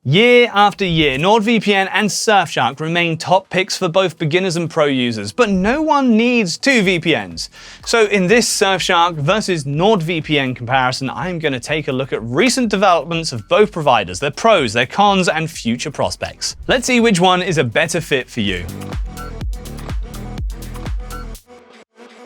Year after year, NordVPN and Surfshark remain top picks for both beginners and pro users, but no one needs two VPNs. So in this Surfshark versus NordVPN comparison, I'm going to take a look at recent developments of both providers, their pros, their cons, and future prospects. Let's see which one is a better fit for you.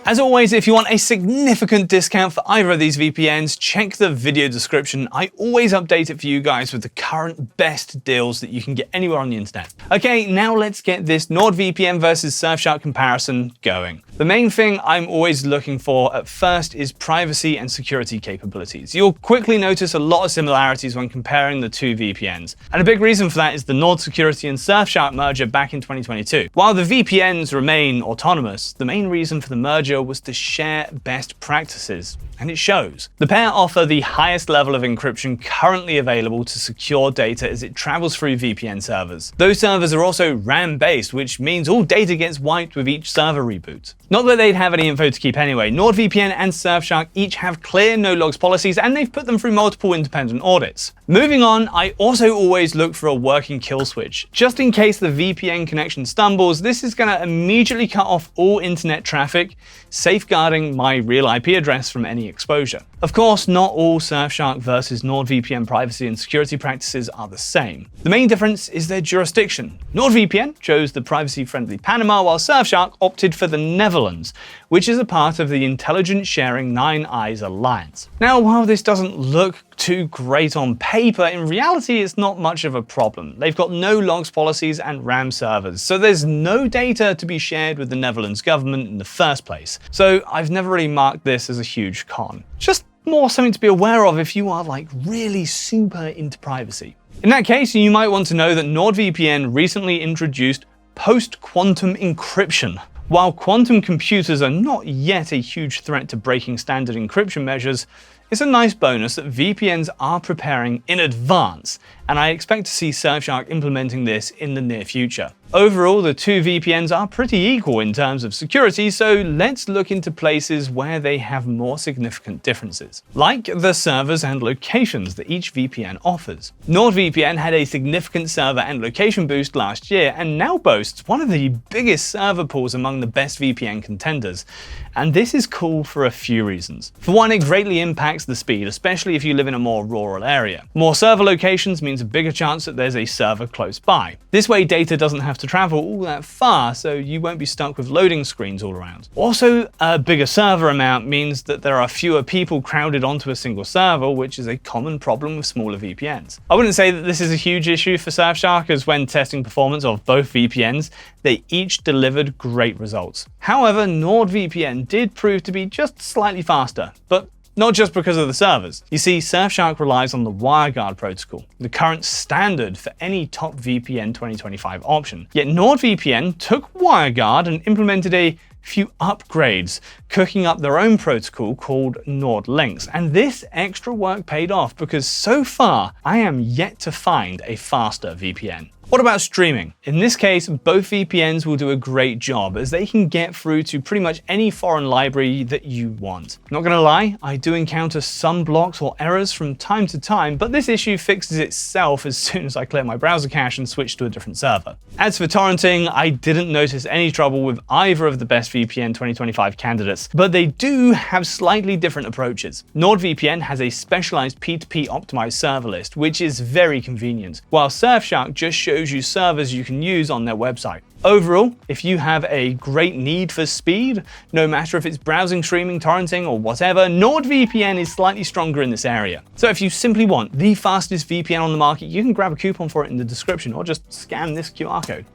As always, if you want a significant discount for either of these VPNs, check the video description. I always update it for you guys with the current best deals that you can get anywhere on the internet. Okay, now let's get this NordVPN versus Surfshark comparison going. The main thing I'm always looking for at first is privacy and security capabilities. You'll quickly notice a lot of similarities when comparing the two VPNs. And a big reason for that is the Nord Security and Surfshark merger back in 2022. While the VPNs remain autonomous, the main reason for the merger was to share best practices, and it shows. The pair offer the highest level of encryption currently available to secure data as it travels through VPN servers. Those servers are also RAM-based, which means all data gets wiped with each server reboot. Not that they'd have any info to keep anyway. NordVPN and Surfshark each have clear no-logs policies, and they've put them through multiple independent audits. Moving on, I also always look for a working kill switch. Just in case the VPN connection stumbles, this is going to immediately cut off all internet traffic, safeguarding my real IP address from any exposure. Of course, not all Surfshark versus NordVPN privacy and security practices are the same. The main difference is their jurisdiction. NordVPN chose the privacy-friendly Panama, while Surfshark opted for the Netherlands, which is a part of the Intelligence Sharing Nine Eyes Alliance. Now, while this doesn't look too great on paper, in reality it's not much of a problem. They've got no logs policies and RAM servers, so there's no data to be shared with the Netherlands government in the first place. So I've never really marked this as a huge con. Just more something to be aware of if you are like really super into privacy. In that case, you might want to know that NordVPN recently introduced post-quantum encryption. While quantum computers are not yet a huge threat to breaking standard encryption measures, it's a nice bonus that VPNs are preparing in advance, and I expect to see Surfshark implementing this in the near future. Overall, the two VPNs are pretty equal in terms of security, so let's look into places where they have more significant differences, like the servers and locations that each VPN offers. NordVPN had a significant server and location boost last year, and now boasts one of the biggest server pools among the best VPN contenders. And this is cool for a few reasons. For one, it greatly impacts the speed, especially if you live in a more rural area. More server locations means a bigger chance that there's a server close by. This way, data doesn't have to travel all that far, so you won't be stuck with loading screens all around. Also, a bigger server amount means that there are fewer people crowded onto a single server, which is a common problem with smaller VPNs. I wouldn't say that this is a huge issue for Surfshark, as when testing performance of both VPNs, they each delivered great results. However, NordVPN did prove to be just slightly faster, but not just because of the servers. You see, Surfshark relies on the WireGuard protocol, the current standard for any top VPN 2025 option. Yet NordVPN took WireGuard and implemented a few upgrades, cooking up their own protocol called NordLynx. And this extra work paid off, because so far I am yet to find a faster VPN. What about streaming? In this case, both VPNs will do a great job, as they can get through to pretty much any foreign library that you want. Not gonna lie, I do encounter some blocks or errors from time to time, but this issue fixes itself as soon as I clear my browser cache and switch to a different server. As for torrenting, I didn't notice any trouble with either of the best VPN 2025 candidates, but they do have slightly different approaches. NordVPN has a specialized P2P optimized server list, which is very convenient, while Surfshark just shows you servers you can use on their website. Overall, if you have a great need for speed, no matter if it's browsing, streaming, torrenting, or whatever, NordVPN is slightly stronger in this area. So if you simply want the fastest VPN on the market, you can grab a coupon for it in the description, or just scan this QR code.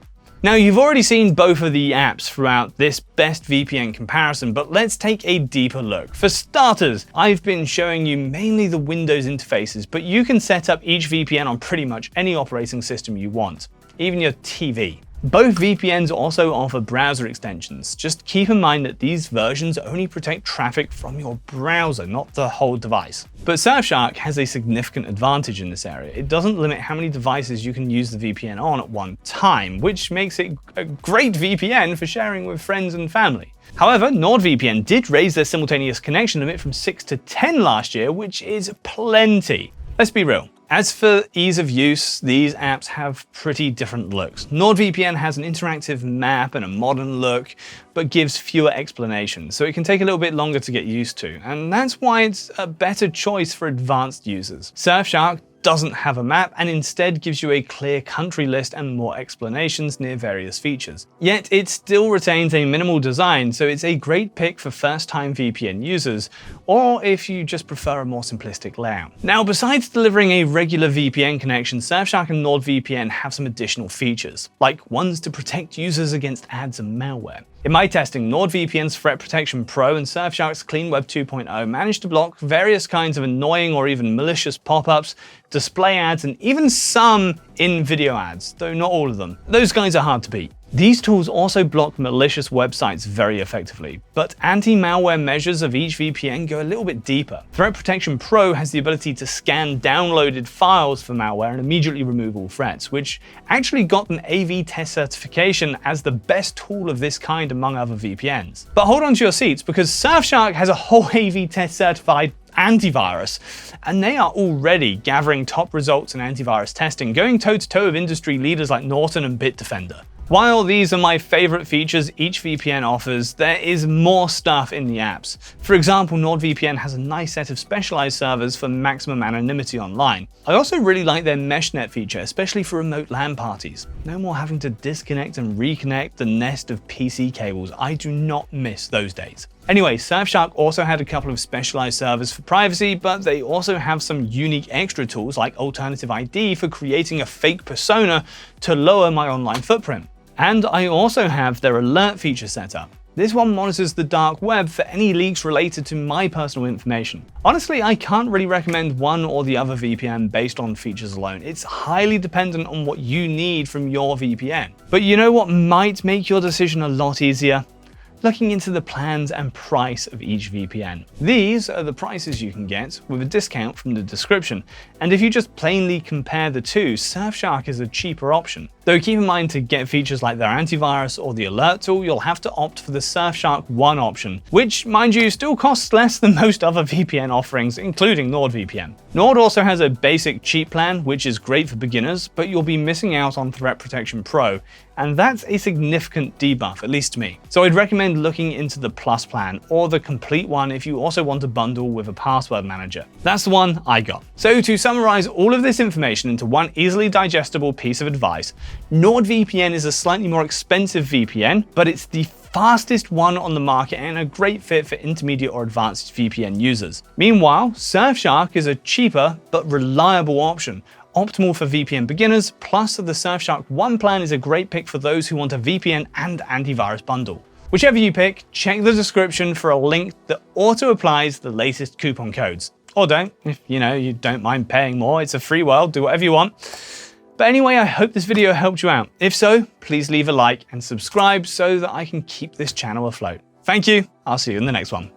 Now, you've already seen both of the apps throughout this best VPN comparison, but let's take a deeper look. For starters, I've been showing you mainly the Windows interfaces, but you can set up each VPN on pretty much any operating system you want, even your TV. Both VPNs also offer browser extensions. Just keep in mind that these versions only protect traffic from your browser, not the whole device. But Surfshark has a significant advantage in this area. It doesn't limit how many devices you can use the VPN on at one time, which makes it a great VPN for sharing with friends and family. However, NordVPN did raise their simultaneous connection limit from 6 to 10 last year, which is plenty. Let's be real. As for ease of use, these apps have pretty different looks. NordVPN has an interactive map and a modern look, but gives fewer explanations, so it can take a little bit longer to get used to, and that's why it's a better choice for advanced users. Surfshark doesn't have a map and instead gives you a clear country list and more explanations near various features. Yet it still retains a minimal design, so it's a great pick for first-time VPN users, or if you just prefer a more simplistic layout. Now, besides delivering a regular VPN connection, Surfshark and NordVPN have some additional features, like ones to protect users against ads and malware. In my testing, NordVPN's Threat Protection Pro and Surfshark's Clean Web 2.0 managed to block various kinds of annoying or even malicious pop-ups, display ads, and even some in-video ads, though not all of them. Those guys are hard to beat. These tools also block malicious websites very effectively, but anti-malware measures of each VPN go a little bit deeper. Threat Protection Pro has the ability to scan downloaded files for malware and immediately remove all threats, which actually got an AV test certification as the best tool of this kind among other VPNs. But hold on to your seats, because Surfshark has a whole AV test certified antivirus, and they are already gathering top results in antivirus testing, going toe-to-toe with industry leaders like Norton and Bitdefender. While these are my favorite features each VPN offers, there is more stuff in the apps. For example, NordVPN has a nice set of specialized servers for maximum anonymity online. I also really like their MeshNet feature, especially for remote LAN parties. No more having to disconnect and reconnect the nest of PC cables. I do not miss those days. Anyway, Surfshark also had a couple of specialized servers for privacy, but they also have some unique extra tools like Alternative ID for creating a fake persona to lower my online footprint. And I also have their alert feature set up. This one monitors the dark web for any leaks related to my personal information. Honestly, I can't really recommend one or the other VPN based on features alone. It's highly dependent on what you need from your VPN. But you know what might make your decision a lot easier? Looking into the plans and price of each VPN. These are the prices you can get with a discount from the description, and if you just plainly compare the two, Surfshark is a cheaper option. Though keep in mind, to get features like their antivirus or the alert tool, you'll have to opt for the Surfshark One option, which, mind you, still costs less than most other VPN offerings, including NordVPN. Nord also has a basic cheap plan, which is great for beginners, but you'll be missing out on Threat Protection Pro, and that's a significant debuff, at least to me. So I'd recommend looking into the Plus plan, or the complete one if you also want to bundle with a password manager. That's the one I got. So to summarize all of this information into one easily digestible piece of advice, NordVPN is a slightly more expensive VPN, but it's the fastest one on the market and a great fit for intermediate or advanced VPN users. Meanwhile, Surfshark is a cheaper but reliable option, optimal for VPN beginners, plus the Surfshark One plan is a great pick for those who want a VPN and antivirus bundle. Whichever you pick, check the description for a link that auto-applies the latest coupon codes. Or don't, if you don't mind paying more, it's a free world, do whatever you want. But anyway, I hope this video helped you out. If so, please leave a like and subscribe so that I can keep this channel afloat. Thank you, I'll see you in the next one.